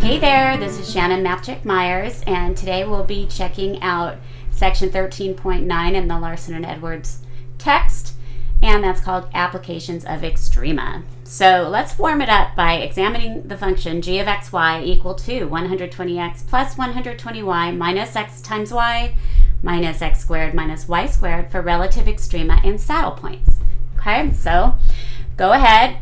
Hey there, this is Shannon Mapchick Myers, and today we'll be checking out section 13.9 in the Larson and Edwards text, and that's called Applications of Extrema. So let's warm it up by examining the function g of xy equal to 120x plus 120y minus x times y minus x squared minus y squared for relative extrema and saddle points. Okay, so go ahead,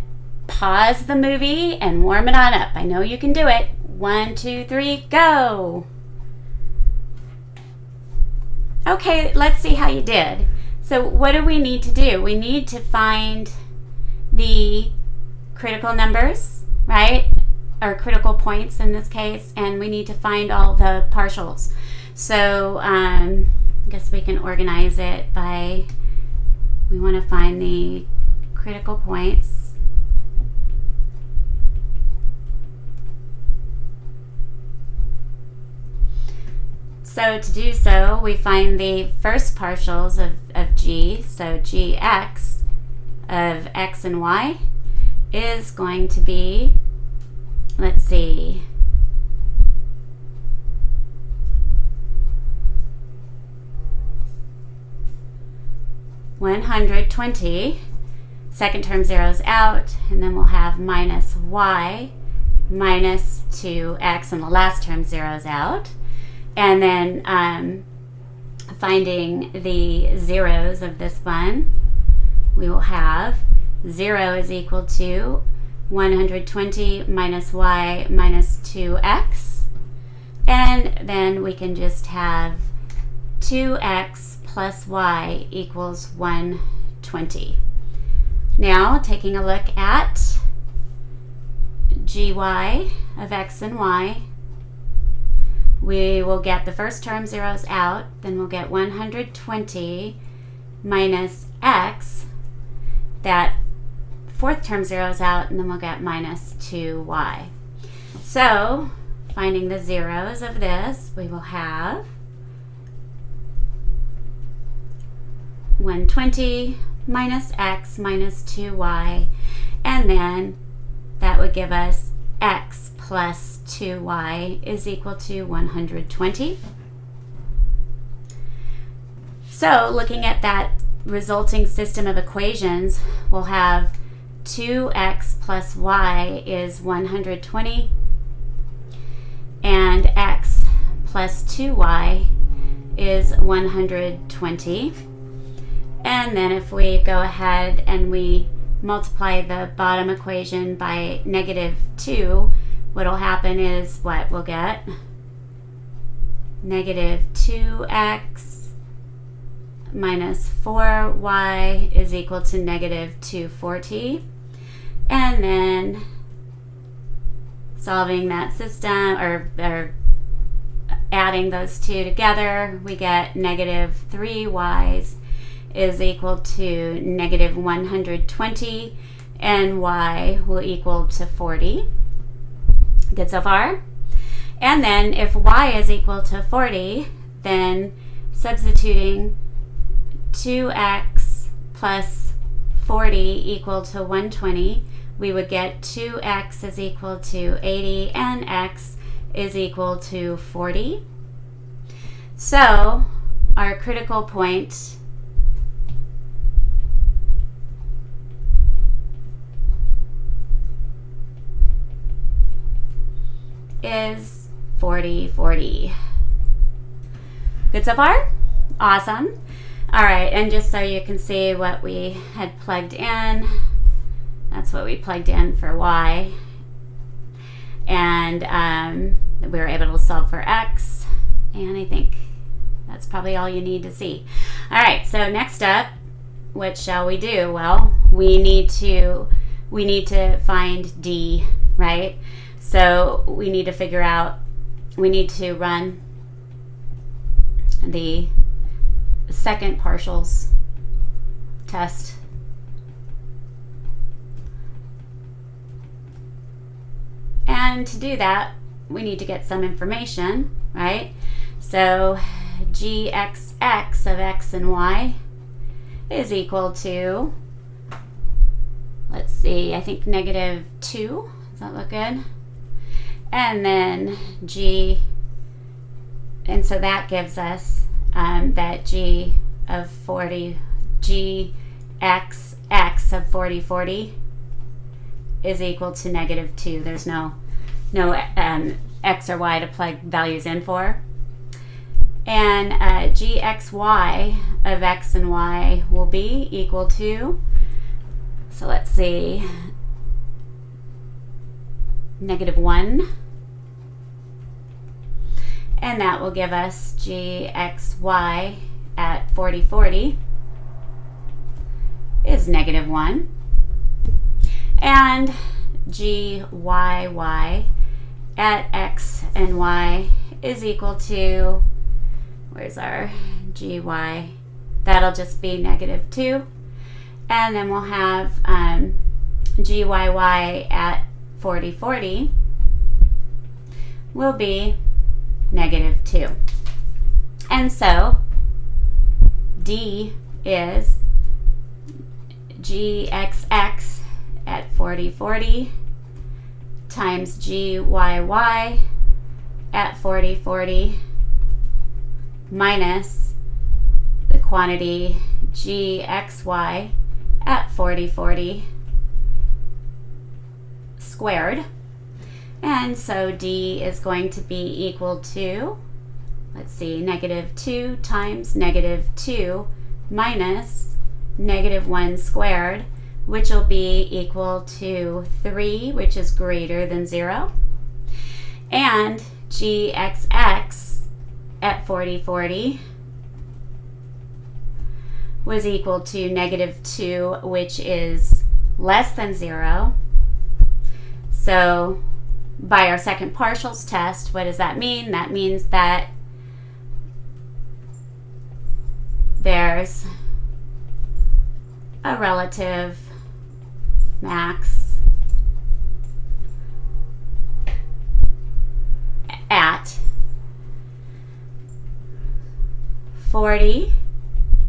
pause the movie, and warm it on up. I know you can do it. 1, 2, 3, go! Okay, let's see how you did. So what do we need to do? We need to find the critical numbers, right? Or critical points in this case, and we need to find all the partials. So I guess we can organize it by, we want to find the critical points. So to do so, we find the first partials of g, so gx of x and y is going to be, let's see, (120). Second term zeroes out, and then we'll have minus y minus 2x, and the last term zeroes out. And then finding the zeros of this one, we will have 0 is equal to 120 minus y minus 2x. And then we can just have 2x plus y equals 120. Now, taking a look at gy of x and y, we will get the first term zeros out, then we'll get 120 minus x, that fourth term zeros out, and then we'll get minus 2y. So, finding the zeros of this, we will have 120 minus x minus 2y, and then that would give us x plus 2y is equal to 120. So looking at that resulting system of equations, we'll have 2x plus y is 120, and x plus 2y is 120. And then if we go ahead and we multiply the bottom equation by negative 2, what'll happen is what we'll get? Negative 2x minus 4y is equal to negative 240. And then solving that system, or adding those two together, we get negative 3y is equal to negative 120, and y will equal to 40. Good so far? And then if y is equal to 40, then substituting 2x plus 40 equal to 120, we would get 2x is equal to 80 and x is equal to 40. So our critical point is 40, 40. Good so far? Awesome. All right, and just so you can see what we had plugged in, that's what we plugged in for y. And we were able to solve for x, and I think that's probably all you need to see. All right, so next up, what shall we do? Well, we need to find d, right? So we need to figure out, we need to run the second partials test. And to do that, we need to get some information, right? So gxx of x and y is equal to, let's see, I think negative 2. Does that look good? And then g, and so that gives us that g of 40, g x of 40, 40 is equal to negative 2. There's no x or y to plug values in for. And gxy of x and y will be equal to, so let's see, negative 1. And that will give us gxy at 40, 40 is negative 1. And gyy at x and y is equal to, where's our gy? That'll just be negative 2. And then we'll have gyy at 40, 40 will be negative 2. And so D is gxx at 40, 40 times gyy at 40, 40 minus the quantity gxy at 40, 40 squared. And so D is going to be equal to, let's see, negative 2 times negative 2 minus negative 1 squared, which will be equal to 3, which is greater than 0. And gxx at 40, 40 was equal to negative 2, which is less than 0. So by our second partials test, what does that mean? That means that there's a relative max at 40,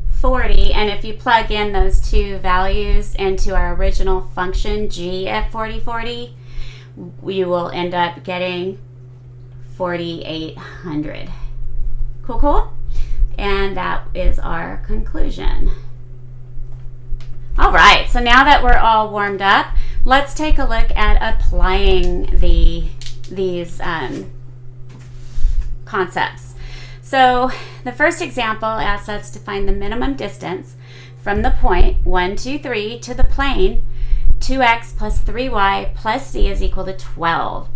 40, and if you plug in those two values into our original function g at 40, 40, you will end up getting 4,800. Cool, cool? And that is our conclusion. All right, so now that we're all warmed up, let's take a look at applying these concepts. So the first example asks us to find the minimum distance from the point 1, 2, 3 to the plane 2x plus 3y plus c is equal to 12.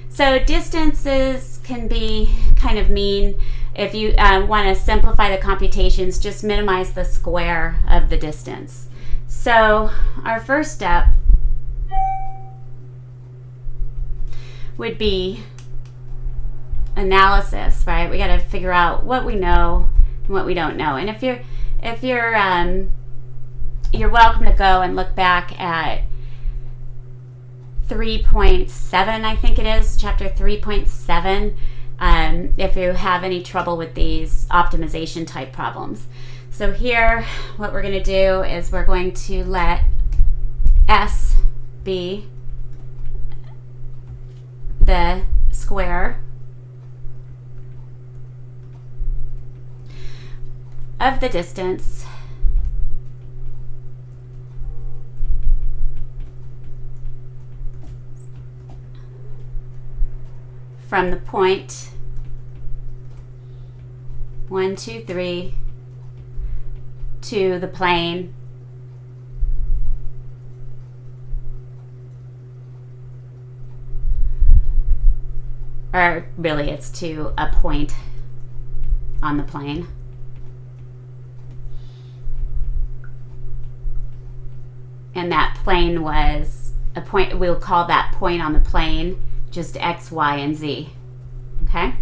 So distances can be kind of mean. If you want to simplify the computations, just minimize the square of the distance. So our first step would be analysis, right? We got to figure out what we know and what we don't know. And if you're welcome to go and look back at 3.7, I think it is, chapter 3.7, if you have any trouble with these optimization type problems. So here, what we're going to do is we're going to let S be the square of the distance from the point 1, 2, 3 to the plane or really it's to a point on the plane. And that plane was a point, we'll call that point on the plane just x, y, and z. Okay?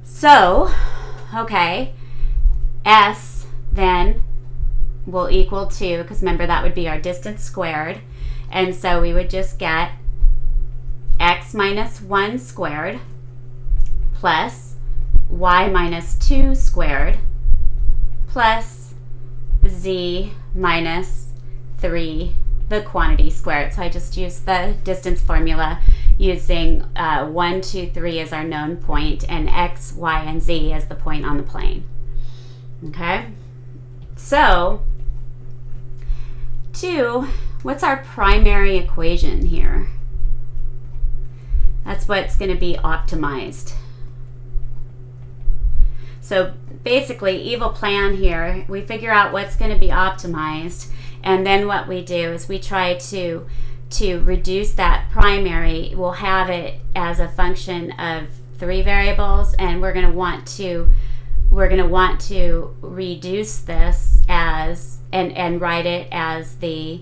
So, okay, S then will equal to, because remember that would be our distance squared, and so we would just get x minus 1 squared plus y minus 2 squared plus z minus 3, the quantity squared. So I just used the distance formula using 1, 2, 3 as our known point, and x, y, and z as the point on the plane. Okay? So, 2, what's our primary equation here? That's what's going to be optimized. So basically, evil plan here, we figure out what's going to be optimized, and then what we do is we try to reduce that primary. We'll have it as a function of 3 variables, and we're going to want to reduce this as and write it as the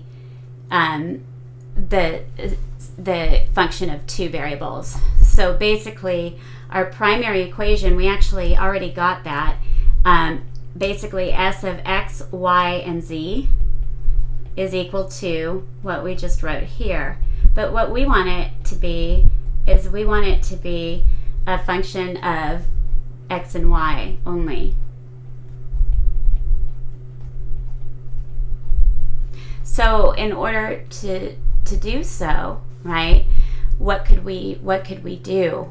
function of 2 variables. So basically, our primary equation, we actually already got that. Basically, s of x, y, and z is equal to what we just wrote here. But what we want it to be is we want it to be a function of x and y only. So in order to do so, right, what could we do?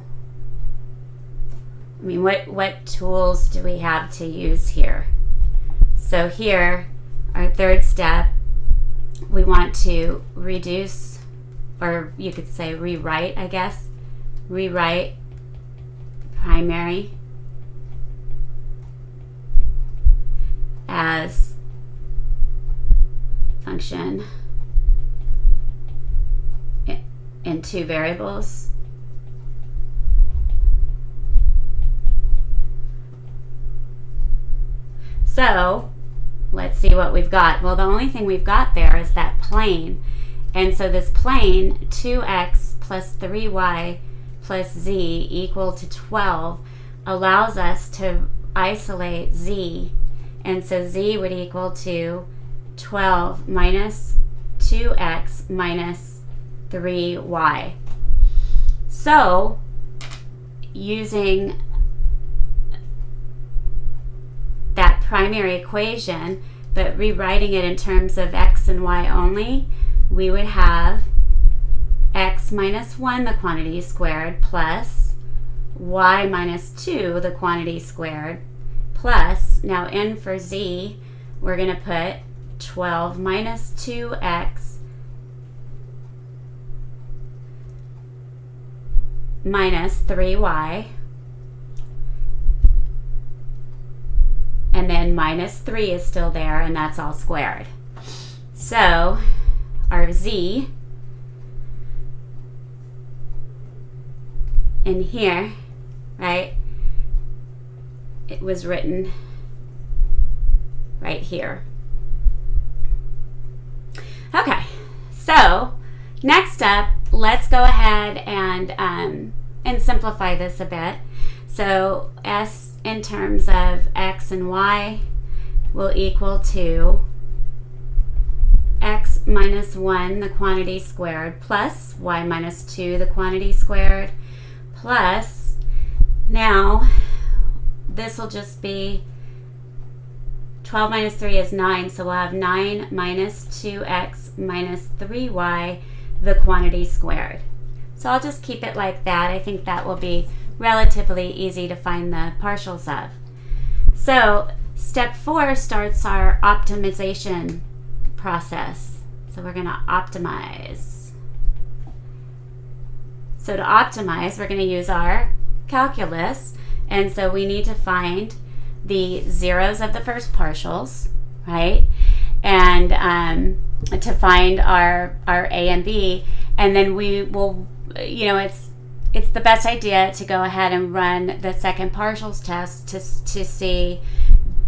I mean, what tools do we have to use here? So here, our third step, we want to reduce, or you could say rewrite, I guess. Rewrite primary as function in 2 variables. So let's see what we've got. Well, the only thing we've got there is that plane. And so this plane, 2x plus 3y plus z equal to 12, allows us to isolate z. And so z would equal to 12 minus 2x minus 3y. So using that primary equation, but rewriting it in terms of x and y only, we would have x minus 1, the quantity squared, plus y minus 2, the quantity squared, plus, now n for z, we're going to put 12 minus 2x minus 3y, and then minus 3 is still there, and that's all squared. So our z in here, right, it was written right here. Okay, so next up, let's go ahead and simplify this a bit. So s in terms of x and y will equal to x minus 1, the quantity squared, plus y minus 2, the quantity squared, plus, now this will just be 12 minus 3 is 9, so we'll have 9 minus 2x minus 3y, the quantity squared. So I'll just keep it like that. I think that will be relatively easy to find the partials of. So step 4 starts our optimization process. So we're going to optimize. So to optimize, we're going to use our calculus, and so we need to find the zeros of the first partials, right? And to find our A and B, and then we will, you know, it's the best idea to go ahead and run the second partials test to see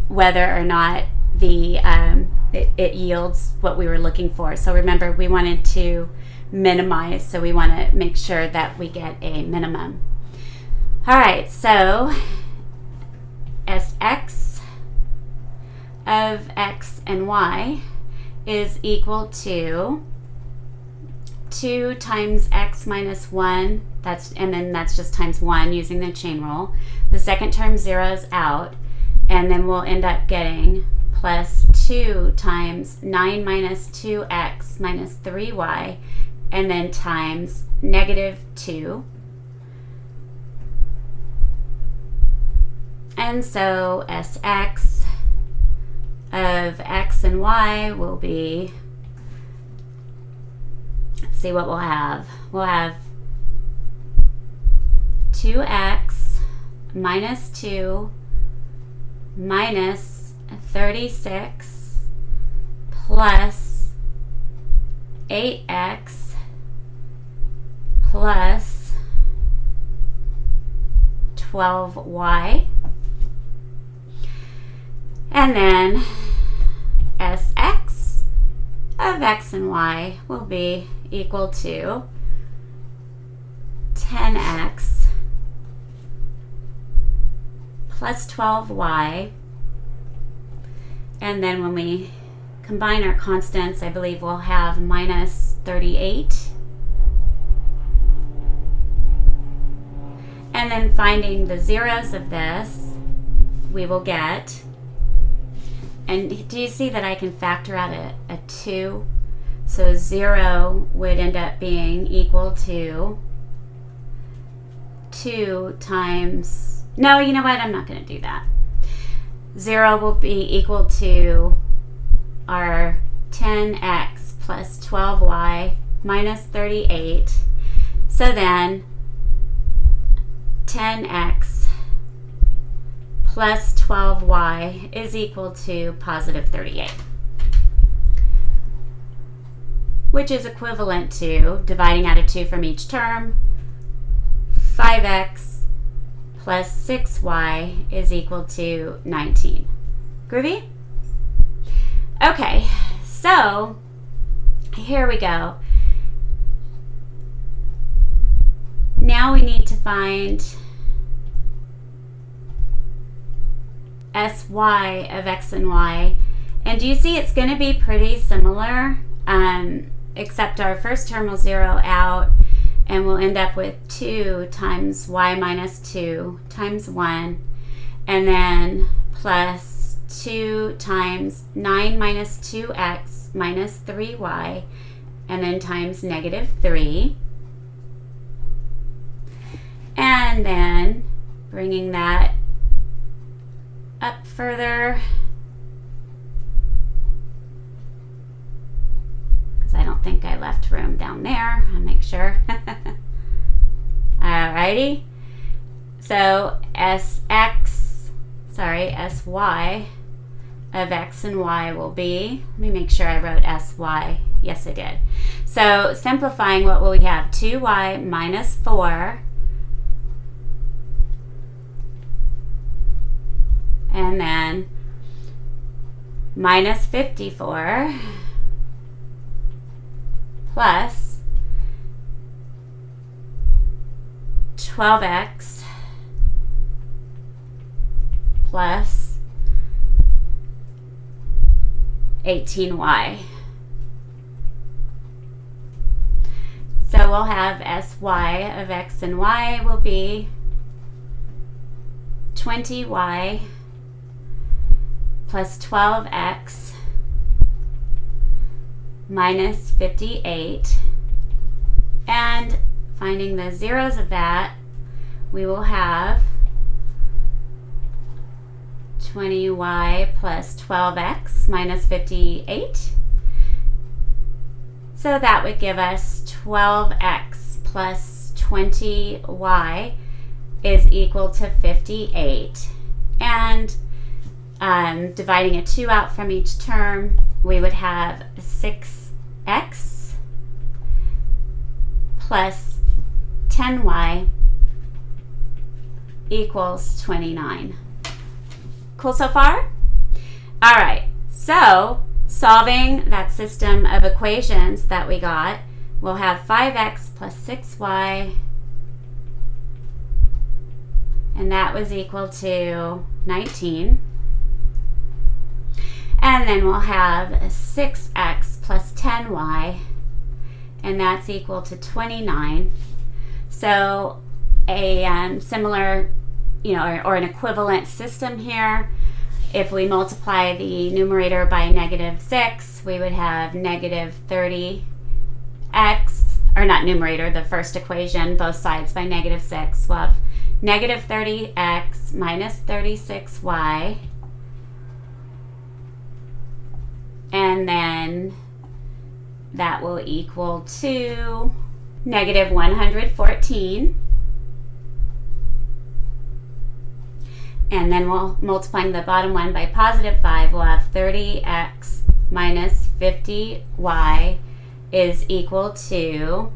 whether or not it yields what we were looking for. So remember, we wanted to minimize, so we want to make sure that we get a minimum. All right, so Sx of x and y is equal to 2 times x minus 1, and then that's just times 1 using the chain rule. The second term zeroes out, and then we'll end up getting plus 2 times 9 minus 2x minus 3y and then times negative 2. And so Sx of x and y will be, let's see what we'll have. We'll have 2x minus 2 minus 36 plus 8x plus 12y. And then Sx of x and y will be equal to 10x plus 12y. And then when we combine our constants, I believe we'll have minus 38. And then finding the zeros of this, we will get, and do you see that I can factor out a 2? So 0 would end up being equal to 2 times, no, you know what, I'm not going to do that. 0 will be equal to our 10x plus 12y minus 38. So then 10x plus 12y is equal to positive 38, which is equivalent to, dividing out a 2 from each term, 5x plus 6y is equal to 19. Groovy? Okay, so here we go. Now we need to find Sy of x and y. And do you see it's going to be pretty similar, except our first term will zero out, and we'll end up with 2 times y minus 2 times 1, and then plus 2 times 9 minus 2x minus 3y, and then times negative 3. And then bringing that up further, because I don't think I left room down there. I'll make sure. Alrighty. So Sy of x and y will be, let me make sure I wrote Sy. Yes, I did. So simplifying, what will we have? 2y minus 4. And then minus 54 plus 12x plus 18y. So we'll have Sy of x and y will be 20y plus 12x minus 58. And finding the zeros of that, we will have 20y plus 12x minus 58. So that would give us 12x plus 20y is equal to 58. And dividing a 2 out from each term, we would have 6x plus 10y equals 29. Cool so far? All right, so solving that system of equations that we got, we'll have 5x plus 6y, and that was equal to 19. And then we'll have 6x plus 10y, and that's equal to 29. So a similar, or an equivalent system here. If we multiply the numerator by negative 6, we would have negative 30x or not numerator, the first equation, both sides by -6. We'll have negative 30x minus 36y. And then that will equal to negative 114. And then we'll multiplying the bottom one by positive 5, we'll have 30x minus 50y is equal to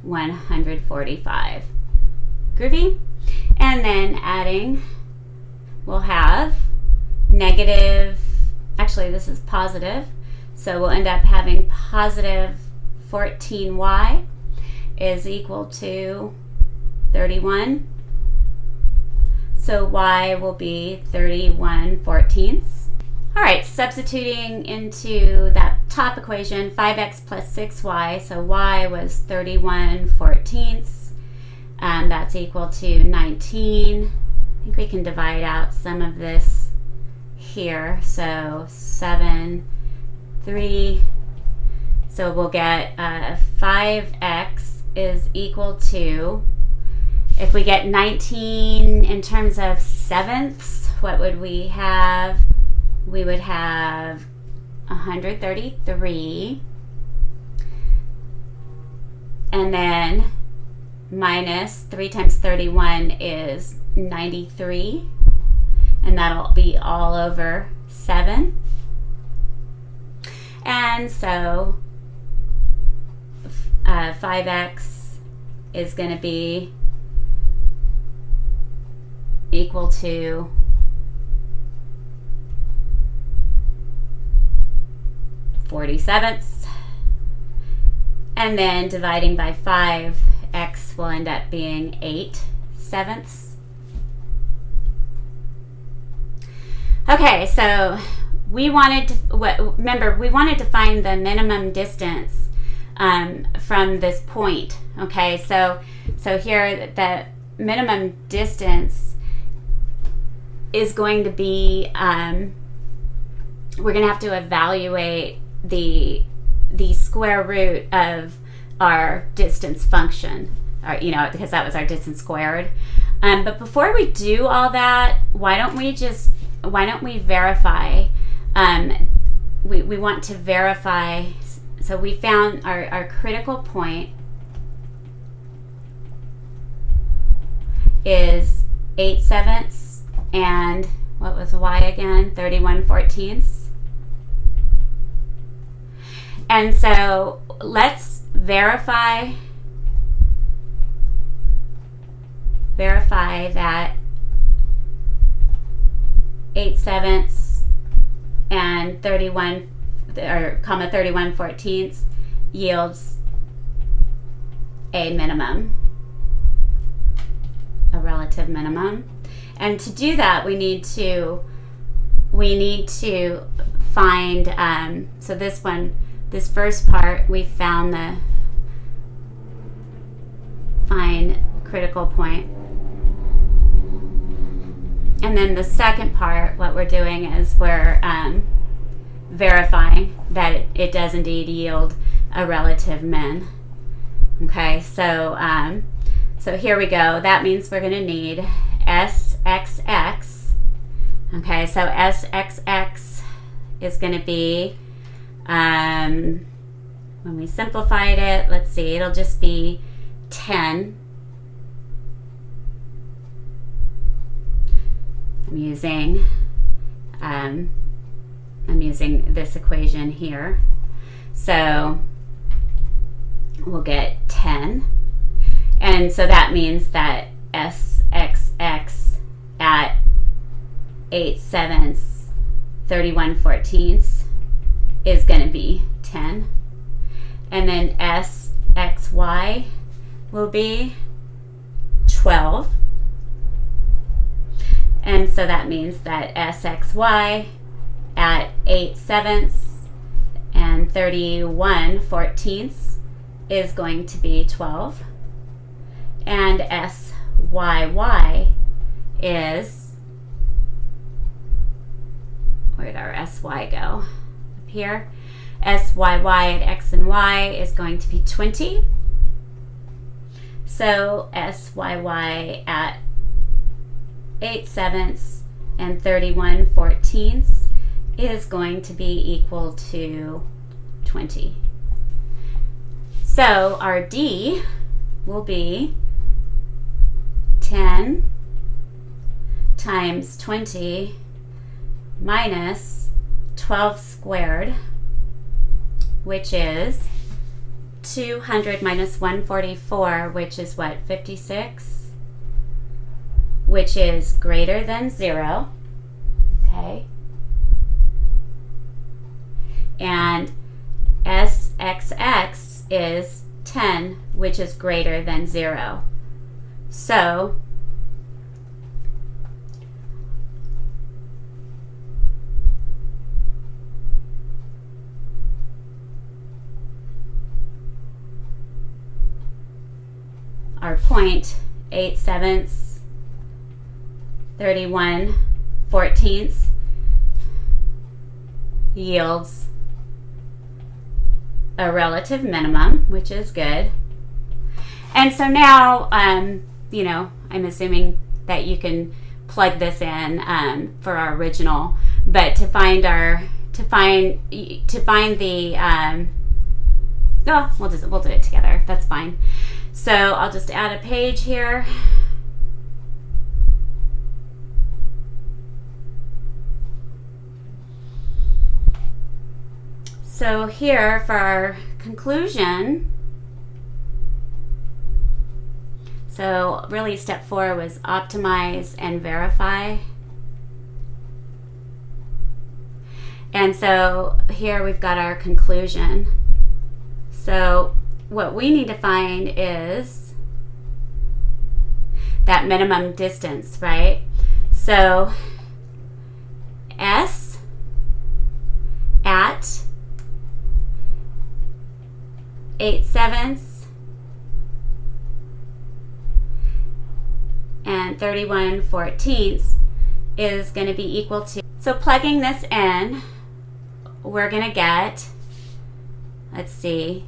145. Groovy? And then adding, we'll have negative, actually this is positive, so we'll end up having positive 14y is equal to 31. So y will be 31/14. All right, substituting into that top equation, 5x plus 6y, so y was 31/14. That's equal to 19. I think we can divide out some of this here. So 7, 3. So we'll get 5x is equal to, if we get 19 in terms of sevenths, what would we have? We would have 133. And then minus 3 times 31 is 93. And that'll be all over 7. And so 5x is going to be equal to 47ths. And then dividing by 5, x will end up being 8/7. Okay, so we wanted to, remember, we wanted to find the minimum distance from this point. Okay, so here the minimum distance is going to be, we're going to have to evaluate the square root of our distance function, or, because that was our distance squared. But before we do all that, why don't we verify? We want to verify. So we found our critical point is 8/7, and what was the y again? 31/14. And so let's verify that 8/7 and 31/14 yields a minimum, a relative minimum. And to do that, we need to find, so this first part, we found find critical point. And then the second part, what we're doing is we're verifying that it does indeed yield a relative min. Okay, so here we go. That means we're going to need SXX. Okay, so SXX is going to be, when we simplified it, let's see, it'll just be 10. I'm using this equation here. So we'll get 10. And so that means that SXX at 8/7, 31/14 is going to be 10. And then SXY will be 12. And so that means that SXY at 8/7 and 31/14 is going to be 12. And SYY is, where did our SY go? Up here. SYY at X and Y is going to be 20. So SYY at 8/7 and 31/14 is going to be equal to 20. So our D will be 10 times 20 minus 12 squared, which is 200 minus 144, which is what, 56, which is greater than 0, okay? And SXX is 10, which is greater than 0. So our point 8/7, 31/14 yields a relative minimum, which is good. And so now, you know, I'm assuming that you can plug this in for our original, but to find the we'll do it together. That's fine. So I'll just add a page here. So here for our conclusion, so really step 4 was optimize and verify. And so here we've got our conclusion. So what we need to find is that minimum distance, right? So S at 8/7 and 31/14 is going to be equal to, so plugging this in, we're going to get, let's see,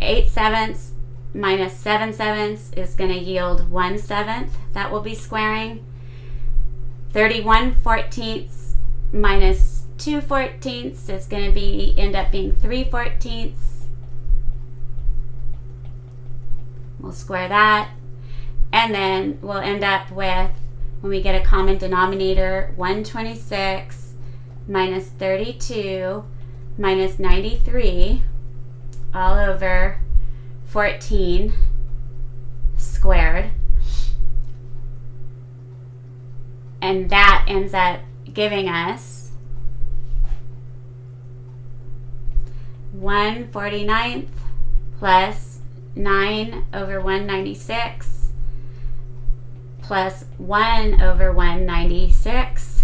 8/7 minus 7/7 is going to yield 1/7. That will be squaring. 31/14 minus 2/14 is going to end up being 3/14. We'll square that. And then we'll end up with, when we get a common denominator, 126 minus 32 minus 93 all over 14 squared. And that ends up giving us 1/49 plus 9 over 196 plus 1 over 196,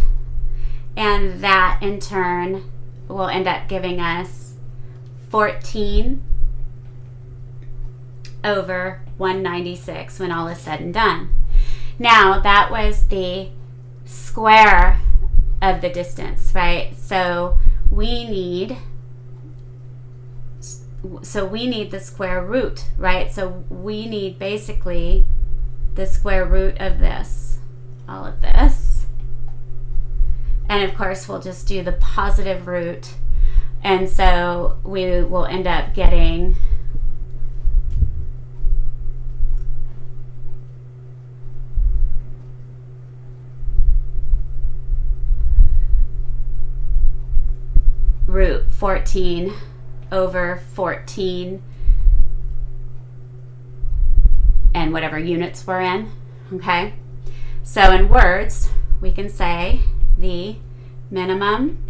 and that in turn will end up giving us 14 over 196 when all is said and done. Now that was the square of the distance, right? So we need the square root, right? So we need basically the square root of this, all of this. And of course, we'll just do the positive root. And so we will end up getting root 14 over 14 and whatever units we're in, okay? So in words, we can say the minimum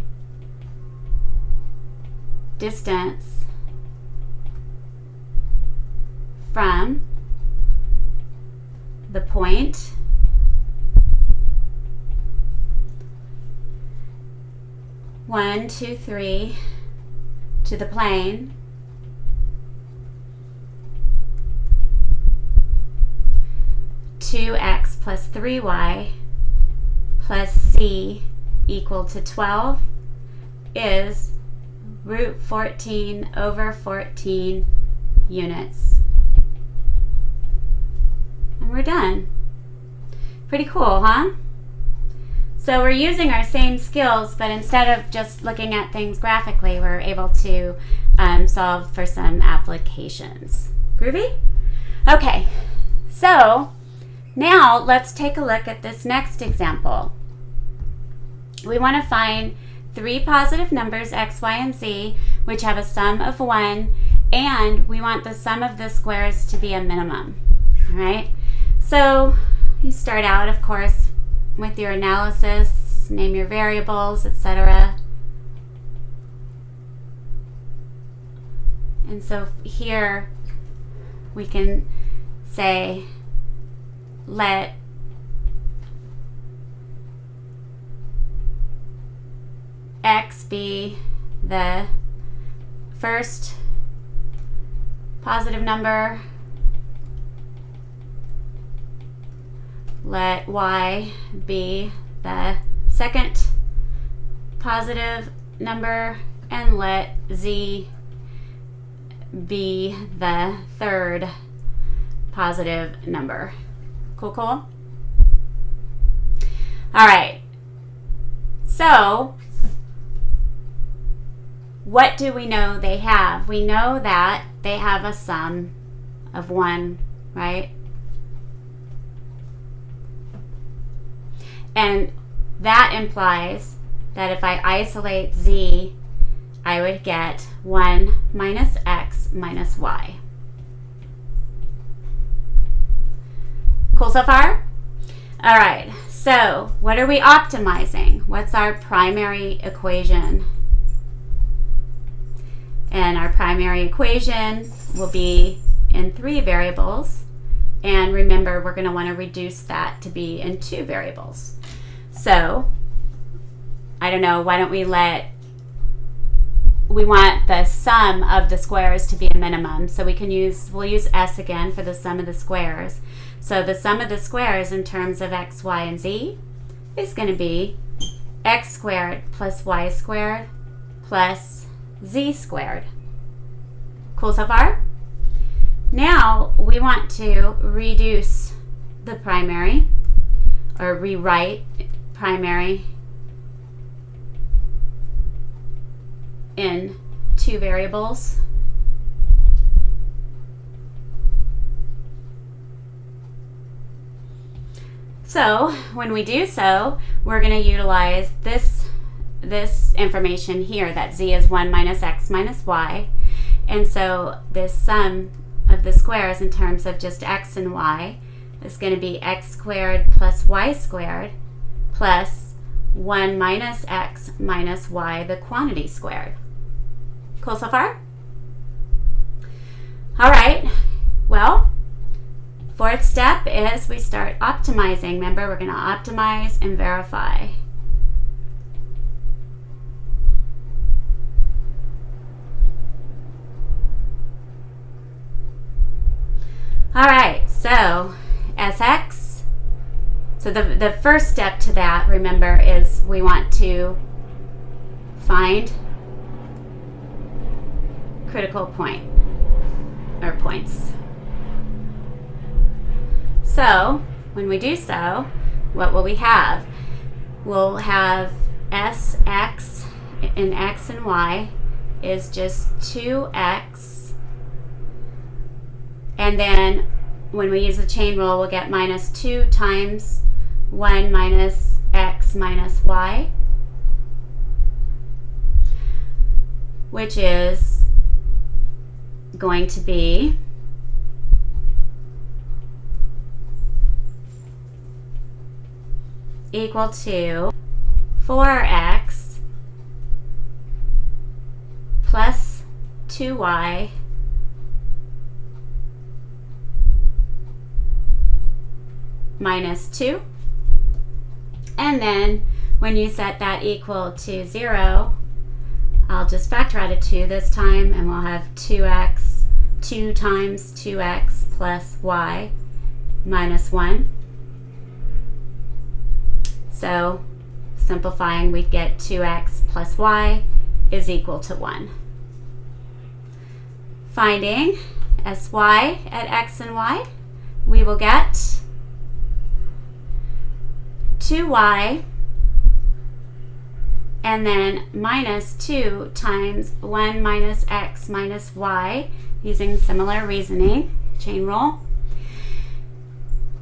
distance from the point one, two, three to the plane (2x plus 3y plus z equal to 12) is root 14 over 14 units. And we're done. Pretty cool, huh? So we're using our same skills, but instead of just looking at things graphically, we're able to solve for some applications. Groovy? Okay, so now let's take a look at this next example. We want to find three positive numbers, x, y, and z, which have a sum of 1, and we want the sum of the squares to be a minimum. All right? So you start out, of course, with your analysis, name your variables, etc. And so here we can say, let x be the first positive number, let y be the second positive number, and let z be the third positive number. Cool, cool? All right. So, what do we know they have? We know that they have a sum of 1, right? And that implies that if I isolate z, I would get 1 minus x minus y. Cool so far? All right, so what are we optimizing? What's our primary equation? And our primary equation will be in 3 variables. And remember, we're going to want to reduce that to be in 2 variables. So, I don't know, why don't we want the sum of the squares to be a minimum. So we'll use s again for the sum of the squares. So the sum of the squares in terms of x, y, and z is going to be x squared plus y squared plus z squared. Cool so far? Now we want to reduce the primary, or rewrite primary in 2 variables. So when we do so, we're going to utilize this information here, that z is 1 minus x minus y. And so this sum of the squares in terms of just x and y is going to be x squared plus y squared plus 1 minus x minus y, the quantity squared. Cool so far? All right, well, 4th step is we start optimizing. Remember, we're going to optimize and verify. All right, so Sx. So the first step to that, remember, is we want to find critical point, or points. So when we do so, what will we have? We'll have Sx in x and y is just 2x. And then when we use the chain rule, we'll get minus 2 times 1 minus x minus y, which is going to be equal to 4x plus 2y minus 2. And then when you set that equal to 0, I'll just factor out a 2 this time, and we'll have 2x, 2 times 2x plus y minus 1. So simplifying, we'd get 2x plus y is equal to 1. Finding sy at x and y, we will get 2y and then minus 2 times 1 minus x minus y, using similar reasoning, chain rule.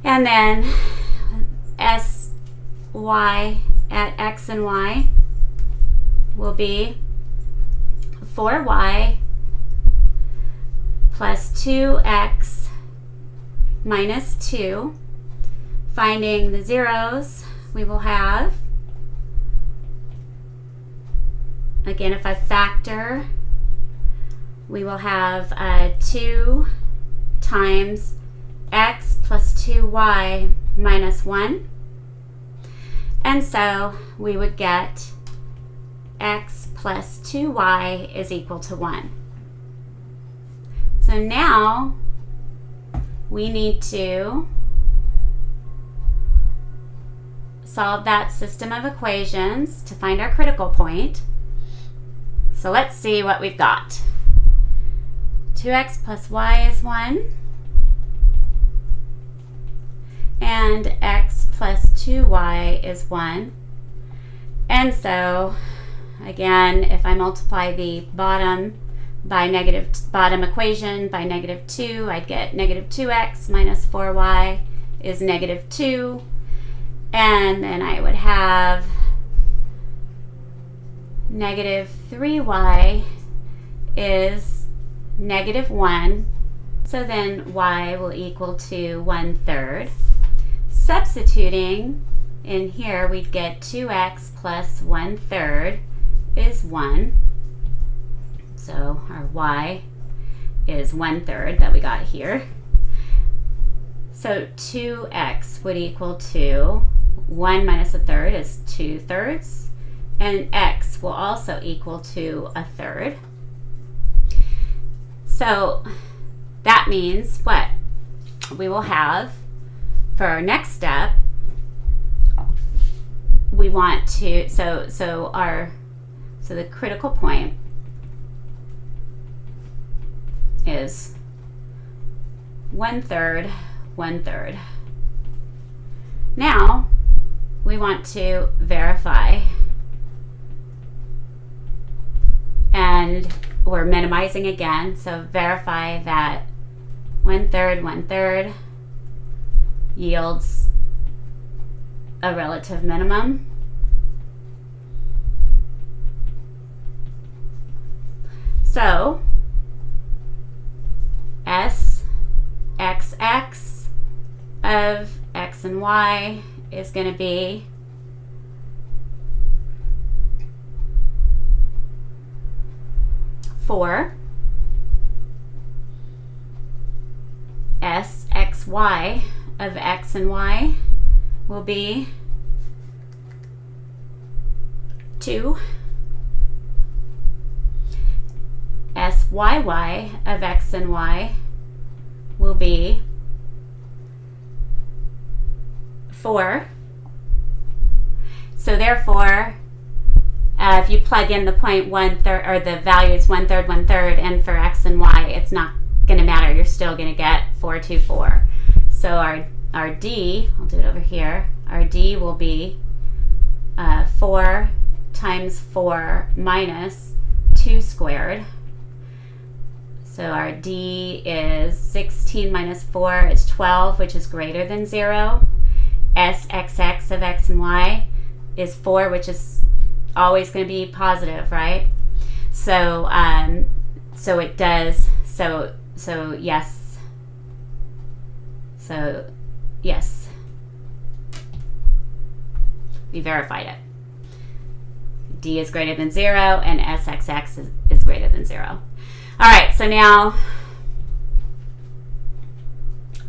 And then sy at x and y will be 4y plus 2x minus 2. Finding the zeros, we will have, again, if I factor, we will have 2 times x plus 2y minus 1. And so we would get x plus 2y is equal to 1. So now we need to solve that system of equations to find our critical point. So let's see what we've got. 2x plus y is 1. And x plus 2y is 1. And so, again, if I multiply the bottom equation by negative 2, I'd get negative 2x minus 4y is negative 2. And then I would have negative 3y is negative 1. So then y will equal to 1/3. Substituting in here, we'd get 2x plus 1/3 is 1. So our y is 1/3 that we got here. So 2x would equal to 1 minus 1/3 is 2/3. And x will also equal to 1/3. So that means what? We will have, for our next step, we want to, so the critical point is 1/3, 1/3. Now we want to verify, and we're minimizing again, so verify that 1/3, 1/3 yields a relative minimum. So Sxx of x and y is going to be 4. Sxy of x and y will be 2. Syy of x and y will be 4. So therefore, if you plug in the point 1/3, or the values 1/3, 1/3, and for x and y, it's not going to matter. You're still going to get 4, 2, 4. So our d, I'll do it over here, our d will be 4 times 4 minus 2 squared. So our d is 16 minus 4 is 12, which is greater than 0. Sxx of x and y is 4, which is always going to be positive, right? So so it does, so yes. So yes, we verified it. D is greater than 0 and Sxx is greater than 0. All right, so now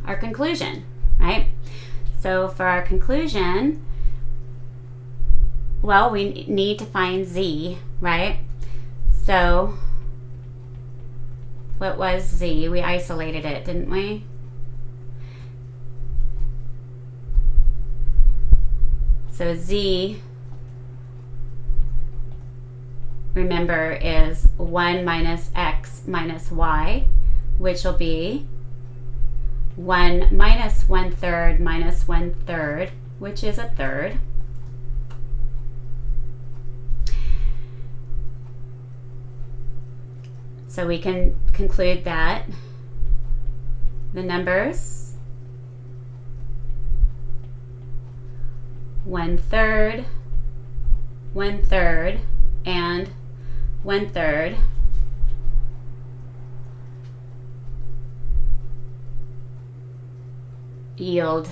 our conclusion, right? So for our conclusion, well, we need to find z, right? So what was z? We isolated it, didn't we? So z remember, is 1 minus x minus y, which will be 1 minus 1/3 minus 1/3, which is a third. So we can conclude that the numbers 1/3, 1/3, and 1/3 yield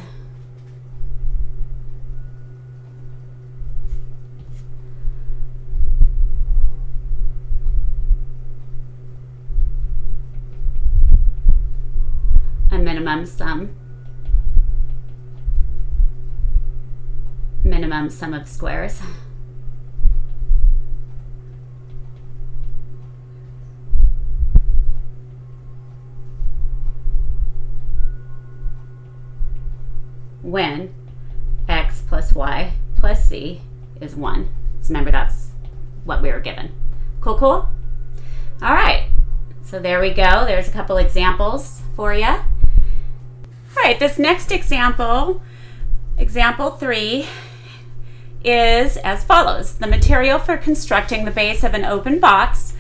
a minimum sum of squares. When x plus y plus z is 1. So remember, that's what we were given. Cool, cool? All right, so there we go. There's a couple examples for you. All right, this next example, example 3, is as follows. The material for constructing the base of an open box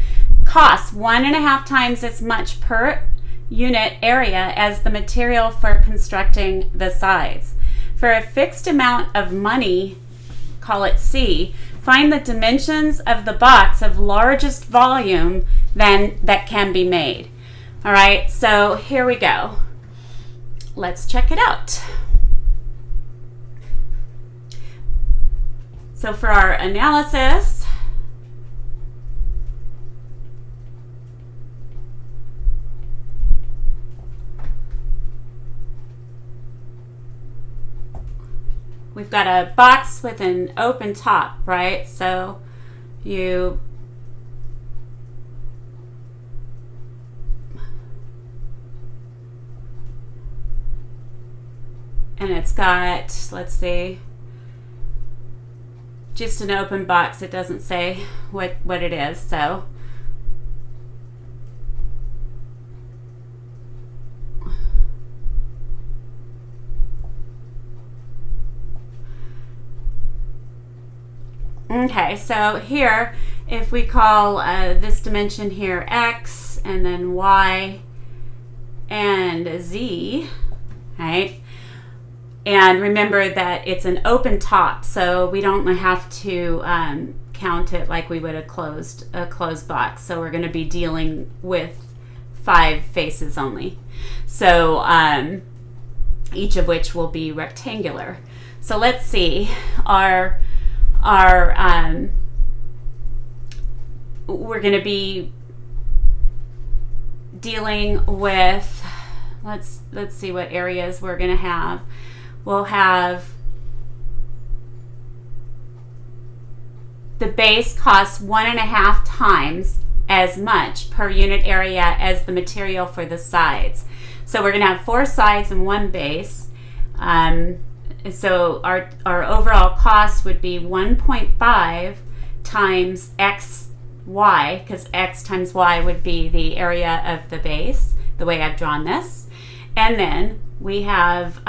costs 1.5 times as much per unit area as the material for constructing the sides. For a fixed amount of money, call it C, find the dimensions of the box of largest volume that can be made. All right, so here we go. Let's check it out. So for our analysis, we've got a box with an open top, right? So and it's got, let's see, just an open box. It doesn't say what it is, so okay, so here, if we call this dimension here x, and then y and z, right? And remember that it's an open top, so we don't have to count it like we would a closed box. So we're going to be dealing with 5 faces only. So each of which will be rectangular. So let's see, we're going to be dealing with, let's see what areas we're going to have. We'll have the base costs 1.5 times as much per unit area as the material for the sides. So we're going to have 4 sides and 1 base. So our overall cost would be 1.5 times xy, because x times y would be the area of the base, the way I've drawn this. And then we have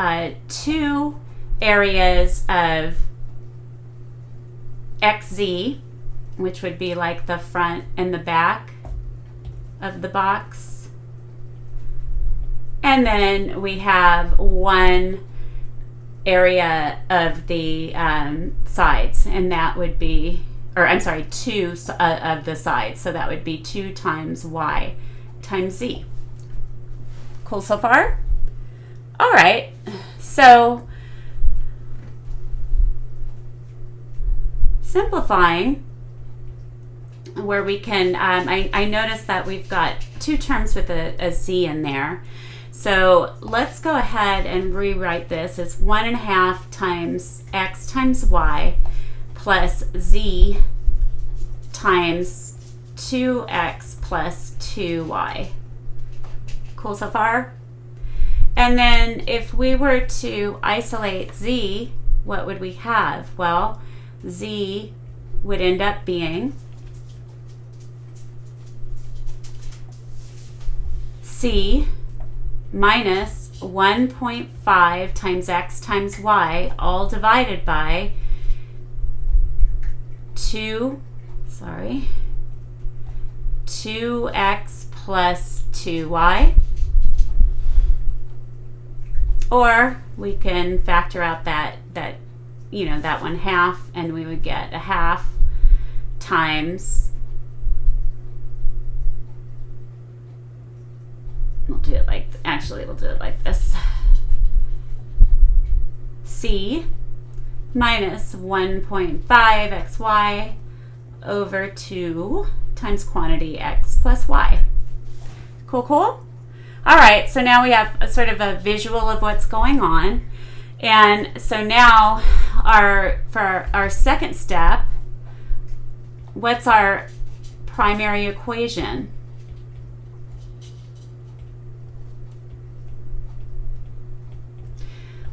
2 areas of xz, which would be like the front and the back of the box. And then we have 1 area of the sides, and that would be, or I'm sorry, 2 of the sides. So that would be 2 times y times z. Cool so far? All right, so simplifying, where we can, I noticed that we've got 2 terms with a z in there. So let's go ahead and rewrite this as 1.5 times x times y plus z times 2x plus 2y. Cool so far? And then if we were to isolate z, what would we have? Well, z would end up being C minus 1.5 times x times y, all divided by 2x plus 2y. Or we can factor out that 1/2, and we would get 1/2 times, we'll do it like this. C minus 1.5 xy over 2 times quantity x plus y. Cool, cool? All right, so now we have a sort of a visual of what's going on. And so now for our second step, what's our primary equation?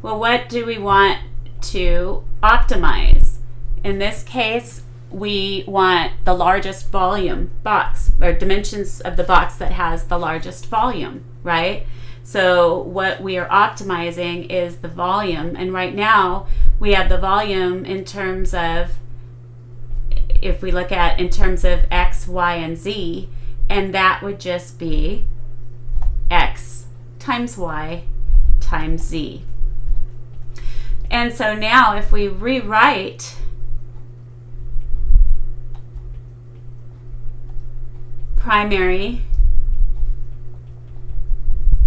Well, what do we want to optimize? In this case, we want the largest volume box, or dimensions of the box that has the largest volume, right? So what we are optimizing is the volume, and right now we have the volume in terms of, if we look at in terms of x, y, and z, and that would just be x times y times z. And so now if we rewrite primary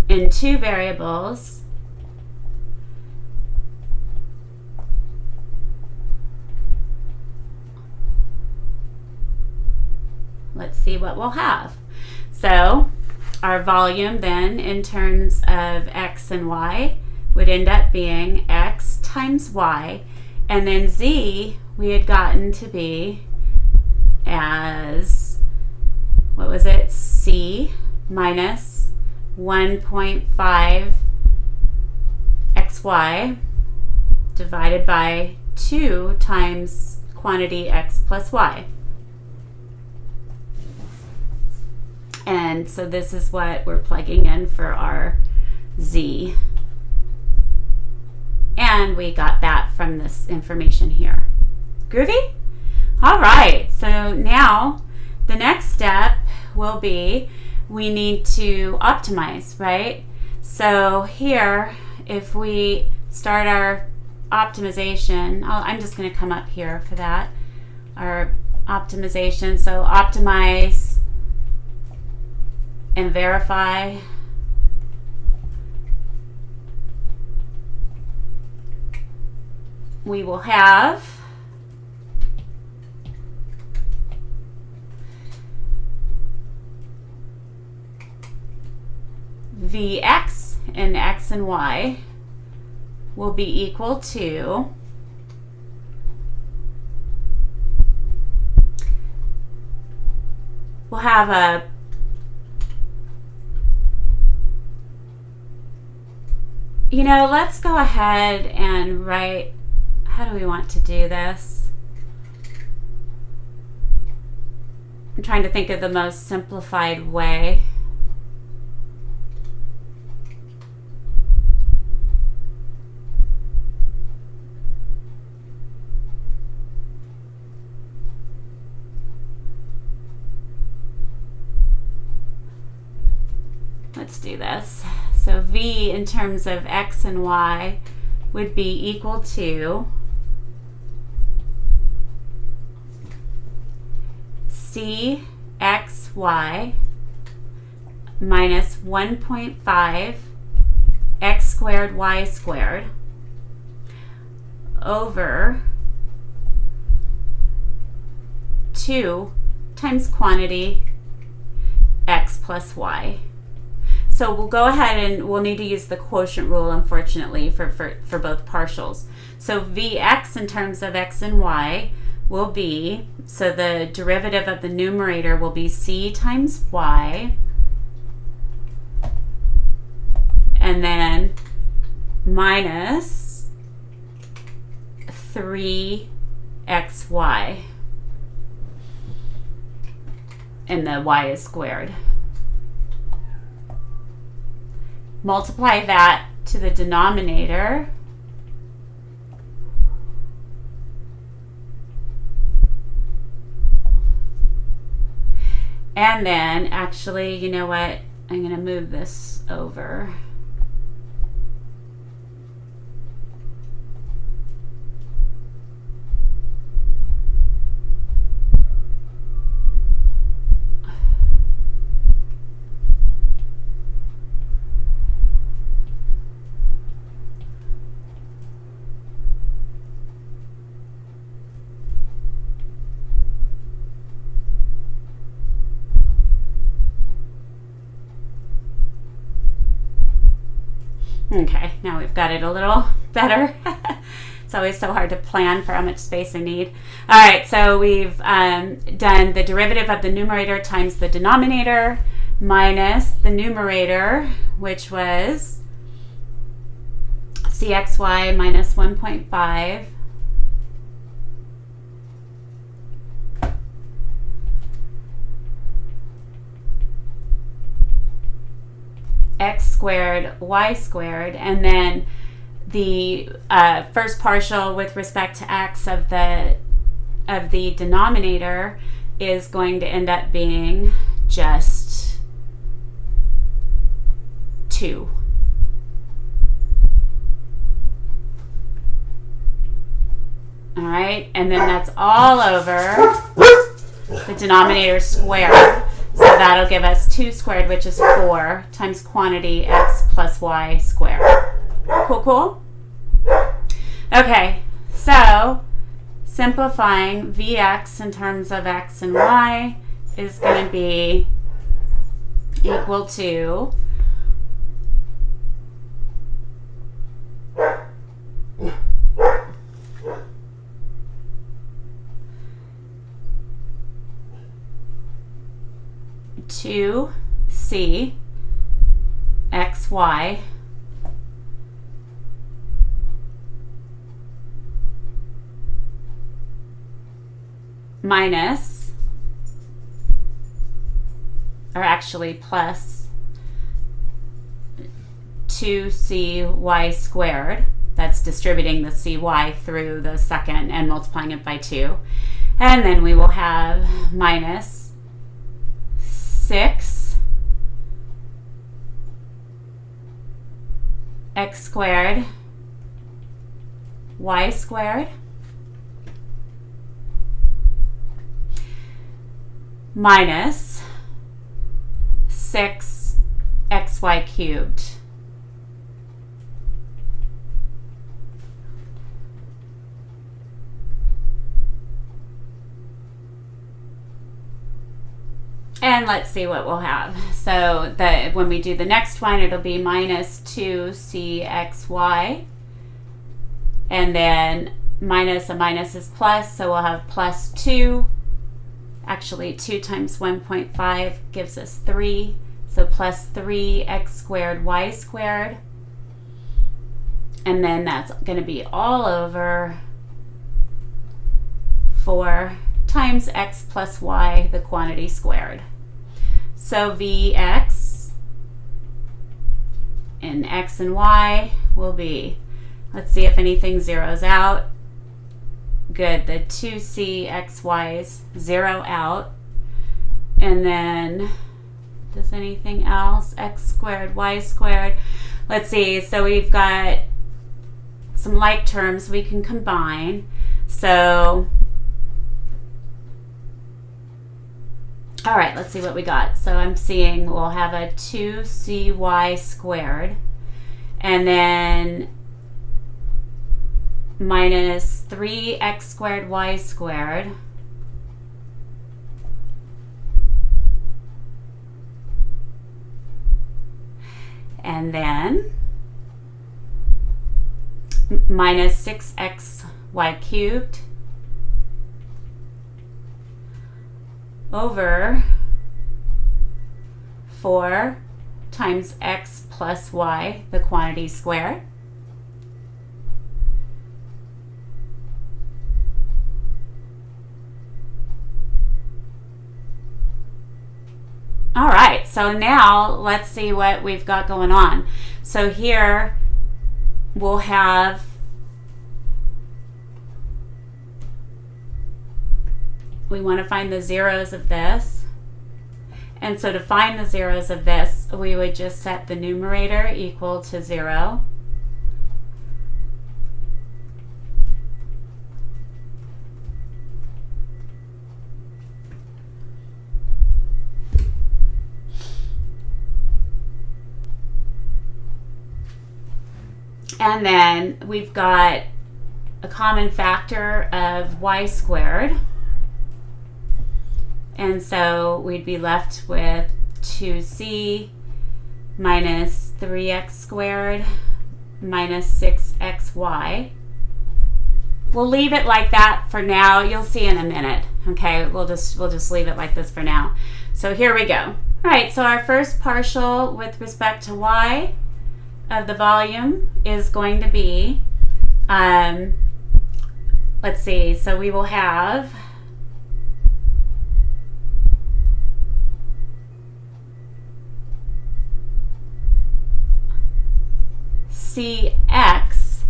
in two variables, let's see what we'll have. So our volume then in terms of x and y would end up being x times y, and then z we had gotten to be as, what was it, c minus 1.5 xy divided by 2 times quantity x plus y. And so this is what we're plugging in for our z. And we got that from this information here. Groovy? All right, so now the next step will be we need to optimize, right? So here, if we start our optimization, I'm just going to come up here for that, our optimization. So optimize and verify. We will have Vx and x and y will be equal to we'll have a let's go ahead and write, how do we want to do this? I'm trying to think of the most simplified way. Let's do this. So V in terms of x and y would be equal to c xy minus 1.5 x squared y squared over 2 times quantity x plus y. So we'll go ahead and we'll need to use the quotient rule, unfortunately, for both partials. So Vx in terms of x and y will be, so the derivative of the numerator will be c times y, and then minus 3xy, and the y is squared. multiply that to the denominator. And then, actually, you know what? I'm going to move this over. Okay, now we've got it a little better. It's always so hard to plan for how much space I need. All right, so we've done the derivative of the numerator times the denominator minus the numerator, which was cxy minus 1.5 x squared y squared, and then the first partial with respect to x of the denominator is going to end up being just 2. All right, and then that's all over the denominator squared. So that'll give us 2 squared, which is 4, times quantity x plus y squared. Cool, cool? Okay, so simplifying Vx in terms of x and y is going to be equal to two c xy minus, or actually plus 2cy squared. That's distributing the cy through the second and multiplying it by 2. And then we will have minus 6 x squared y squared minus 6 xy cubed. And let's see what we'll have. So when we do the next one, it'll be minus 2cxy. And then minus a minus is plus, so we'll have plus 2. Actually, 2 times 1.5 gives us 3. So plus 3x squared y squared. And then that's going to be all over 4 times x plus y, the quantity squared. So Vx in x and y will be, let's see if anything zeroes out. Good, the 2cxy's zero out. And then, does anything else? X squared, y squared. Let's see, so we've got some like terms we can combine. So, all right, let's see what we got. So I'm seeing we'll have a 2cy squared, and then minus 3x squared y squared, and then minus 6xy cubed over 4 times x plus y, the quantity squared. All right, so now let's see what we've got going on. So here we'll have we want to find the zeros of this. And so to find the zeros of this, we would just set the numerator equal to 0. And then we've got a common factor of y squared. And so we'd be left with 2c minus 3x squared minus 6xy. We'll leave it like that for now. You'll see in a minute. Okay, we'll just leave it like this for now. So here we go. All right, so our first partial with respect to y of the volume is going to be, let's see, so we will have cx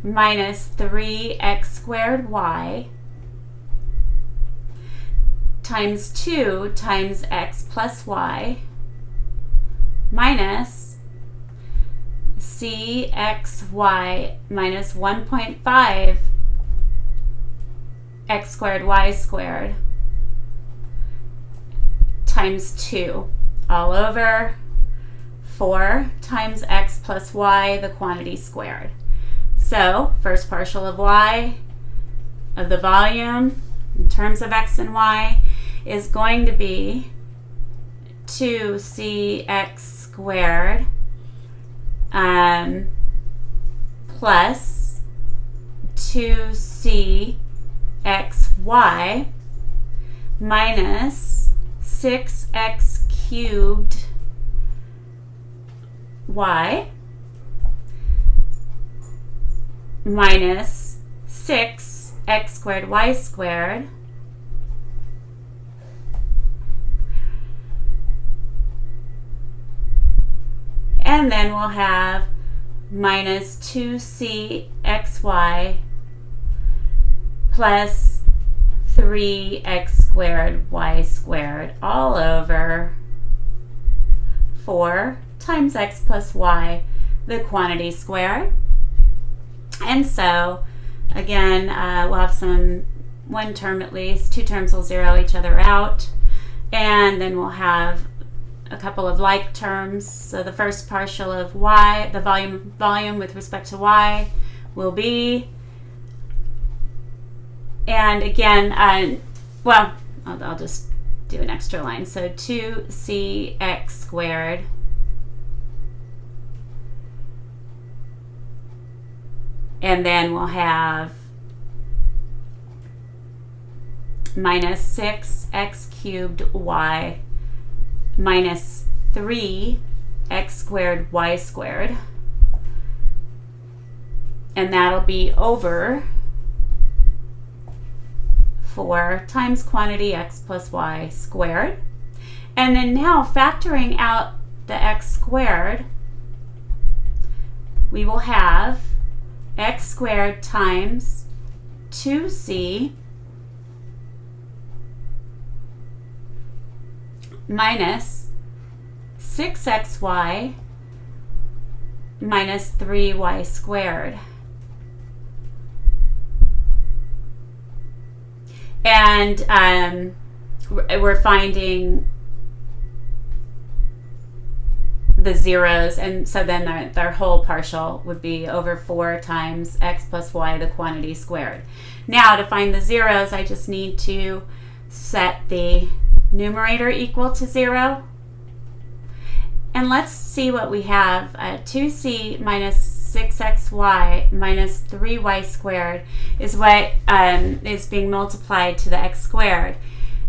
minus 3x squared y times 2 times x plus y minus cxy minus 1.5 x squared y squared times 2 all over 4 times x plus y, the quantity squared. So first partial of y of the volume in terms of x and y is going to be 2cx squared plus 2cxy minus 6x cubed y minus 6x squared y squared and then we'll have minus 2cxy plus 3x squared y squared all over 4 times x plus y, the quantity squared. And so, again, we'll have one term at least, 2 terms will zero each other out, and then we'll have a couple of like terms. So the first partial of y, the volume with respect to y, will be, and again, well, I'll just do an extra line. So 2cx squared and then we'll have minus 6x cubed y minus 3x squared y squared. And that'll be over 4 times quantity x plus y squared. And then now factoring out the x squared, we will have x squared times 2c minus 6xy minus 3y squared. And we're finding the zeros, and so then their whole partial would be over 4 times x plus y, the quantity squared. Now to find the zeros, I just need to set the numerator equal to 0. And let's see what we have. 2c minus 6xy minus 3y squared is what is being multiplied to the x squared.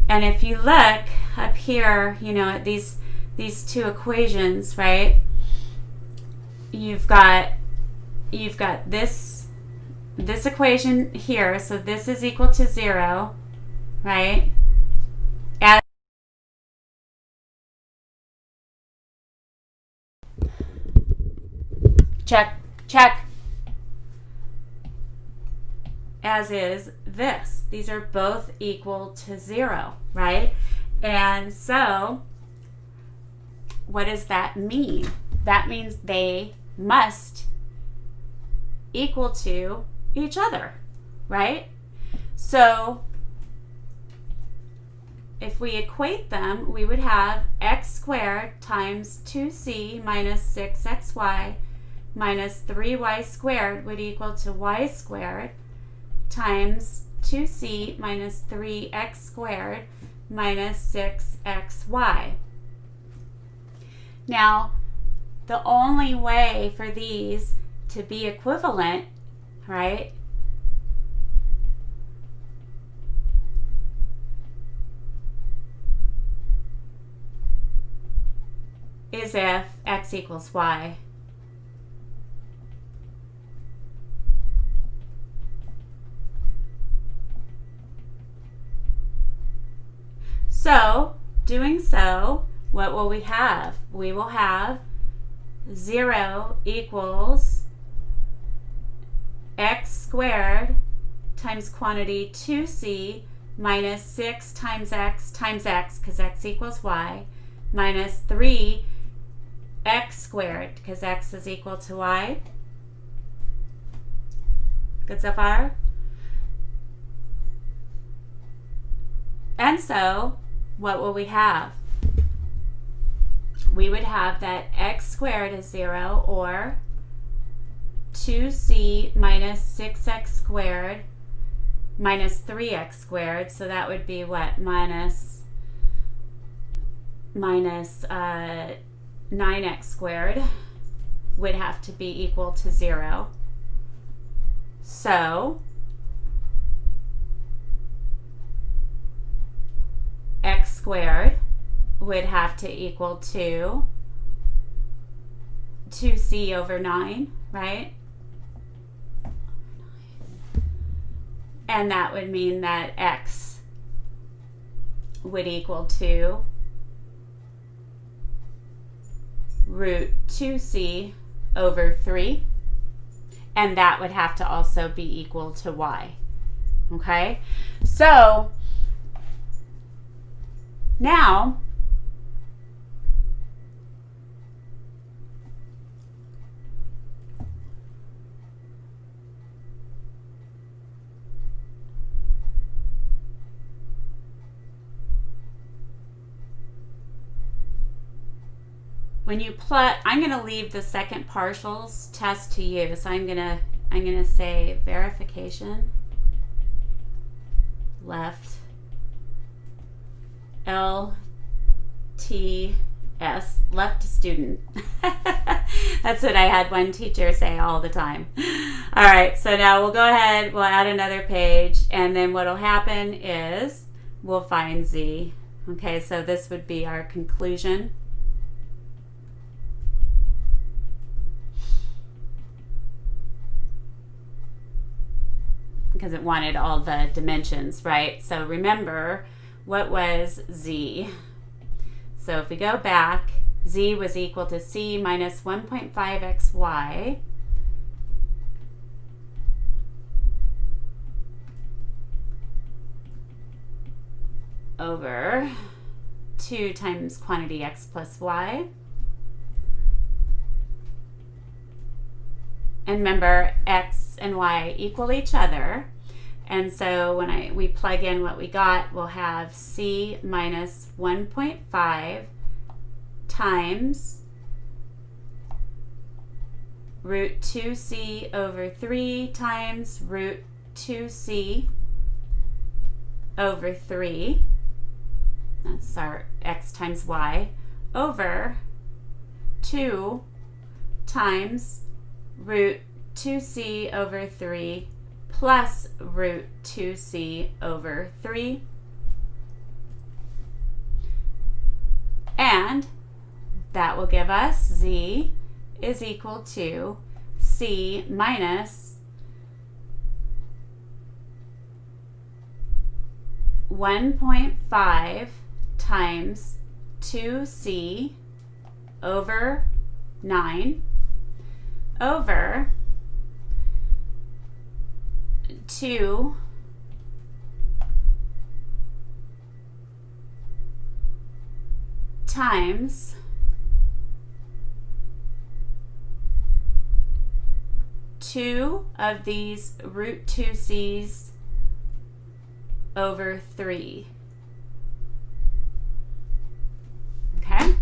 And if you look up here, you know, at these two equations, right? You've got this equation here, so this is equal to 0, right? Check, check. As is this. These are both equal to 0, right? And so, what does that mean? That means they must equal to each other, right? So, if we equate them, we would have x squared times 2c minus 6xy minus 3y squared would equal to y squared times 2c minus 3x squared minus 6xy. Now, the only way for these to be equivalent, right, is if x equals y. So, doing so, what will we have? We will have 0 equals x squared times quantity 2c minus 6 times x, because x equals y, minus 3 x squared, because x is equal to y. Good so far? And so, what will we have? We would have that x squared is 0, or 2c minus 6x squared minus 3x squared. So that would be what? Minus 9x squared would have to be equal to 0. So x squared would have to equal to 2c over 9, right? And that would mean that x would equal to root 2c over 3. And that would have to also be equal to y. Okay? So, now, when you plot, I'm going to leave the second partials test to you. So I'm going to say verification left LTS, left student. That's what I had one teacher say all the time. All right, so now we'll go ahead, we'll add another page, and then what will happen is we'll find Z. Okay, so this would be our conclusion. Because it wanted all the dimensions, right? So remember, what was Z? So if we go back, Z was equal to C minus 1.5xy over 2 times quantity x plus y. And remember, x and y equal each other. And so when we plug in what we got, we'll have C minus 1.5 times root 2c over 3 times root 2c over 3. That's our x times y over 2 times root 2c over 3 plus root 2c over 3. And that will give us Z is equal to C minus 1.5 times 2c over 9 over 2 times two of these root 2c's over 3. Okay?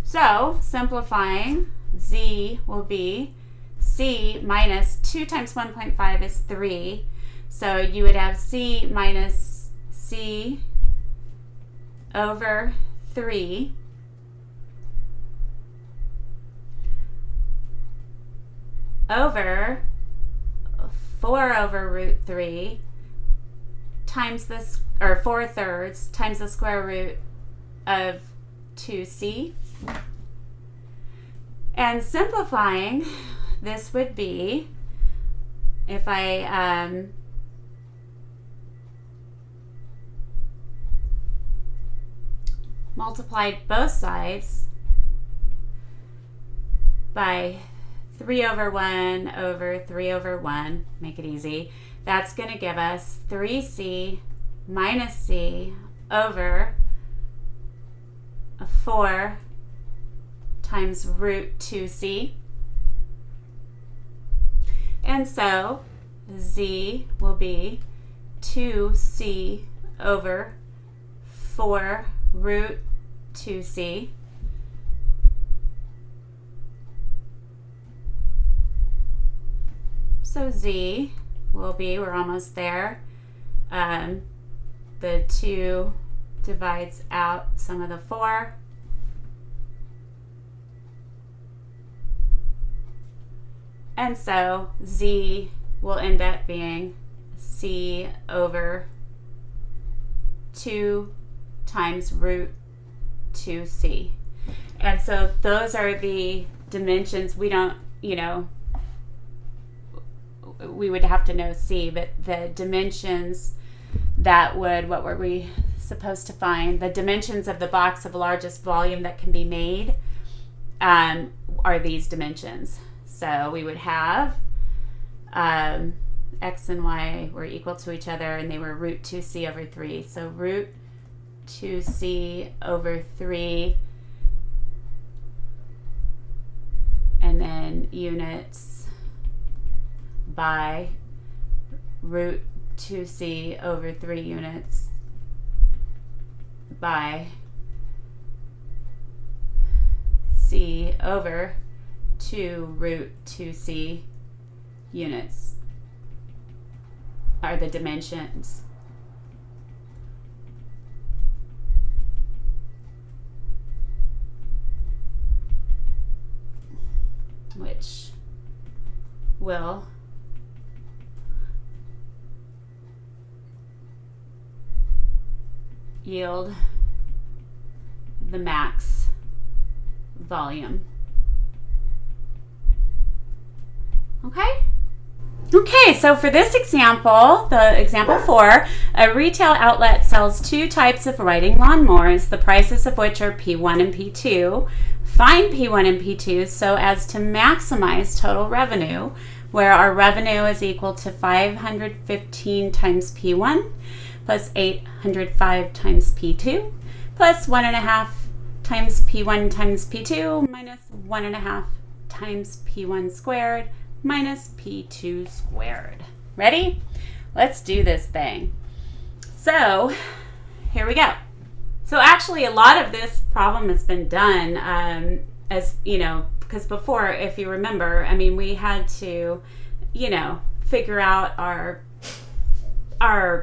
So, simplifying, z will be c minus 2 times 1.5 is 3. So you would have c minus c over 3 over 4 over root 3 times this, or 4/3 times the square root of 2c. And simplifying, this would be, if I multiplied both sides by 3 over 1 over 3 over 1, make it easy, that's going to give us 3c minus c over 4 times root 2c. And so z will be 2c over 4 root 2c. So z will be, we're almost there, the 2 divides out some of the 4. And so z will end up being c over 2 times root 2c. And so those are the dimensions. We don't, we would have to know c, but the dimensions that would, what were we supposed to find? The dimensions of the box of largest volume that can be made are these dimensions. So we would have x and y were equal to each other, and they were root 2c over 3. So root 2c over 3, and then units by root 2c over 3 units by c over 2 root 2c units are the dimensions. Which will yield the max volume. Okay, so for this example, the example 4, a retail outlet sells 2 types of riding lawnmowers, the prices of which are P1 and P2. Find P1 and P2 so as to maximize total revenue, where our revenue is equal to 515 times P1 plus 805 times P2 plus 1.5 times P1 times P2 minus 1.5 times P1 squared minus P2 squared. Ready? Let's do this thing. So here we go. So actually a lot of this problem has been done as, because before, if you remember, we had to, figure out our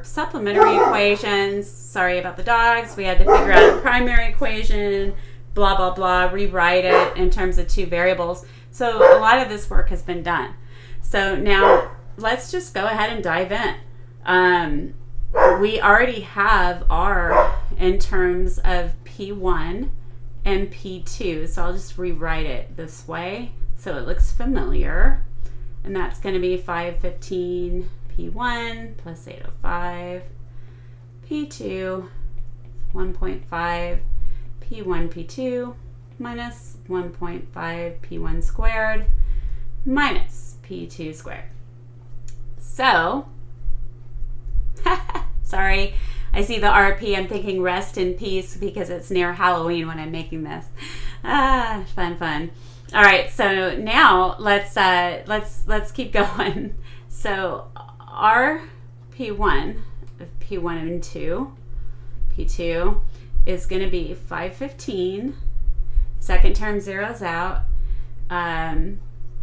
supplementary equations. Sorry about the dogs. We had to figure out a primary equation, blah, blah, blah, rewrite it in terms of 2 variables. So a lot of this work has been done. So now let's just go ahead and dive in. We already have R in terms of P1 and P2. So I'll just rewrite it this way so it looks familiar. And that's going to be 515 P1 plus 805 P2, 1.5 P1 P2 minus 1.5 P1 squared minus P2 squared. So, sorry, I see the RP. I'm thinking rest in peace because it's near Halloween when I'm making this. Fun. All right, so now let's keep going. So our P1 and 2, P2 is going to be 515. Second term zeroes out.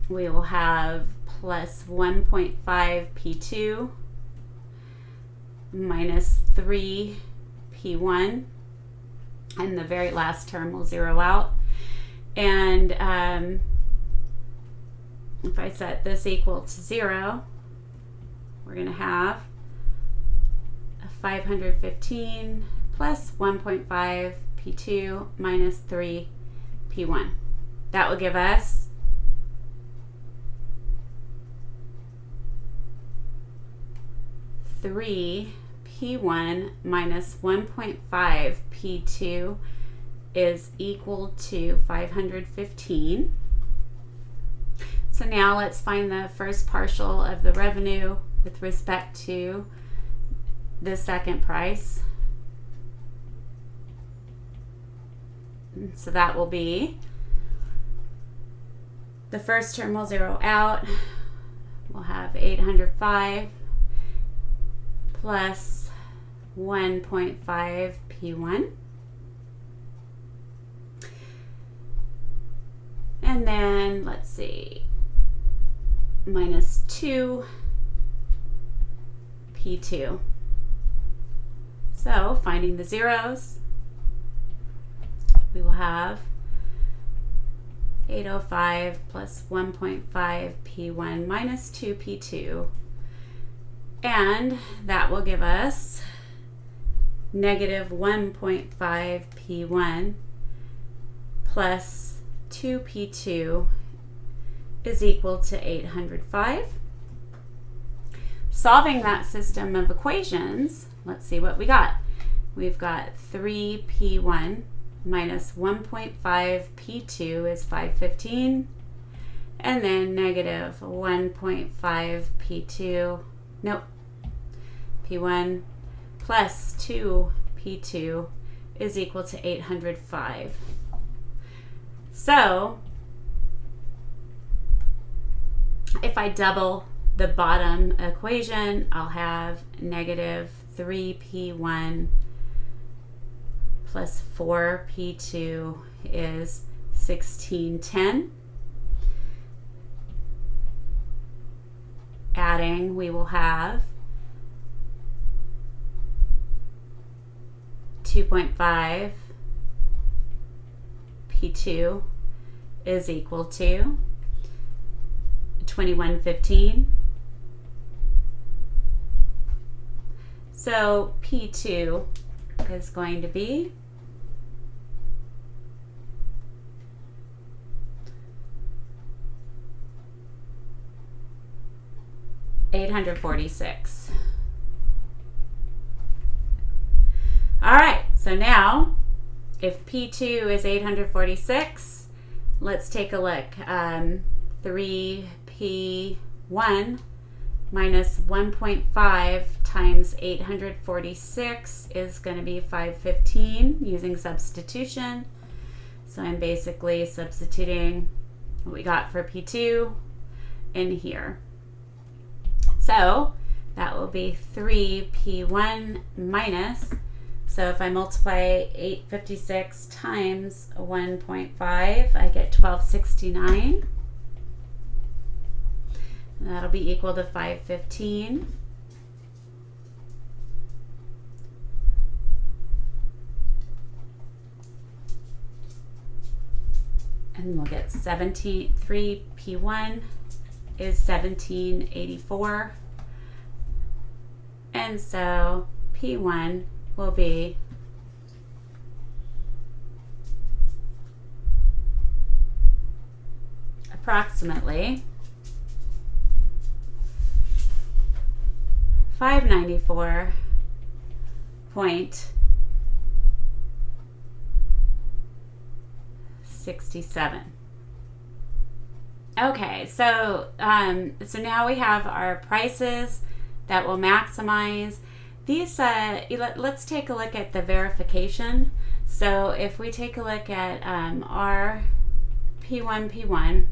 We will have plus 1.5 P2 minus 3 P1, and the very last term will zero out. And if I set this equal to 0, we're going to have a 515 plus 1.5 P2 minus 3 P1. That will give us 3 P1 minus 1.5 P2 is equal to 515. So now let's find the first partial of the revenue with respect to the second price. So that will be, the first term will zero out. We'll have 805 plus 1.5 P1. And then, let's see, minus 2 P2. So, finding the zeros, we will have 805 plus 1.5 P1 minus 2 P2. And that will give us negative 1.5 P1 plus 2 P2 is equal to 805. Solving that system of equations, let's see what we got. We've got 3 P1 minus 1.5 P2 is 515. And then negative 1.5 P2, nope, P1 plus 2 P2 is equal to 805. So, if I double the bottom equation, I'll have negative 3P1 plus 4P2 is 1610. Adding, we will have 2.5 P2 is equal to 2115. So P2 is going to be $846. All right, so now if P2 is 846, let's take a look. 3P1 minus 1.5 times 846 is going to be 515 using substitution. So I'm basically substituting what we got for P2 in here. So that will be 3P1 minus, so if I multiply 856 times 1.5, I get 1269. And that'll be equal to 515. And we'll get 3P1 is 1784. And so P1 will be approximately 594.7 $1,000,000.67. Okay, so now we have our prices that will maximize. These, let's take a look at the verification. So if we take a look at our P1,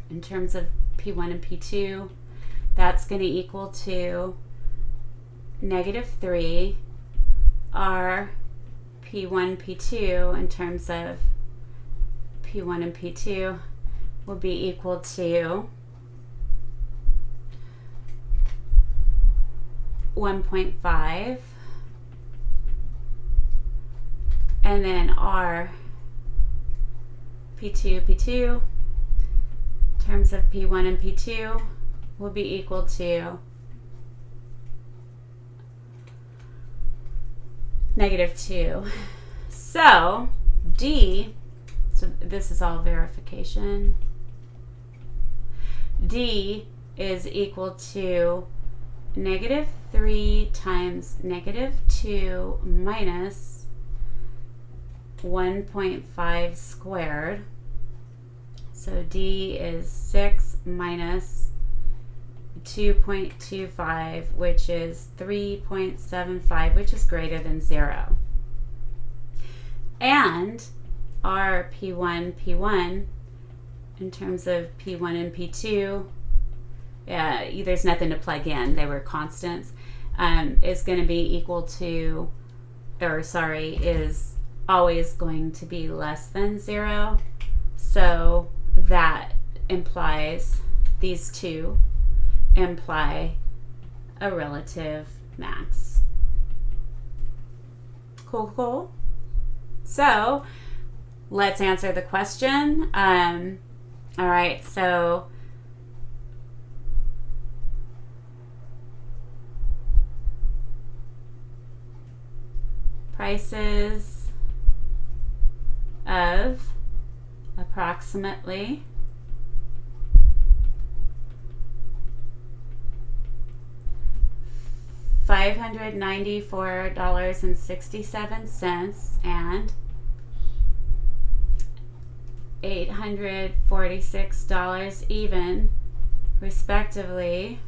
in terms of P1 and P2, that's going to equal to -3. Our P1, P2, in terms of P1 and P2, will be equal to 1.5. And then our P2, in terms of P1 and P2, will be equal to -2. So D, so this is all verification. D is equal to -3 times -2 minus 1.5 squared. So D is 6 minus 2.25, which is 3.75, which is greater than 0. And our P1, in terms of P1 and P2, there's nothing to plug in, they were constants, is going to be equal to, is always going to be less than 0. So that implies, these two imply a relative max. Cool. So let's answer the question. All right, so prices of approximately $594.67 and $846 even, respectively,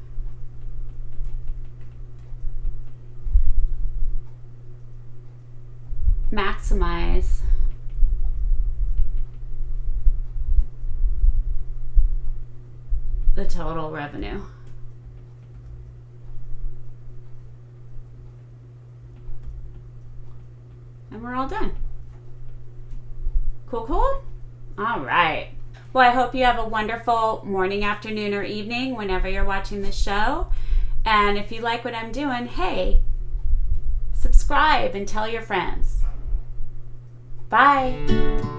maximize the total revenue. And we're all done. Cool? All right. Well, I hope you have a wonderful morning, afternoon, or evening whenever you're watching the show. And if you like what I'm doing, hey, subscribe and tell your friends. Bye.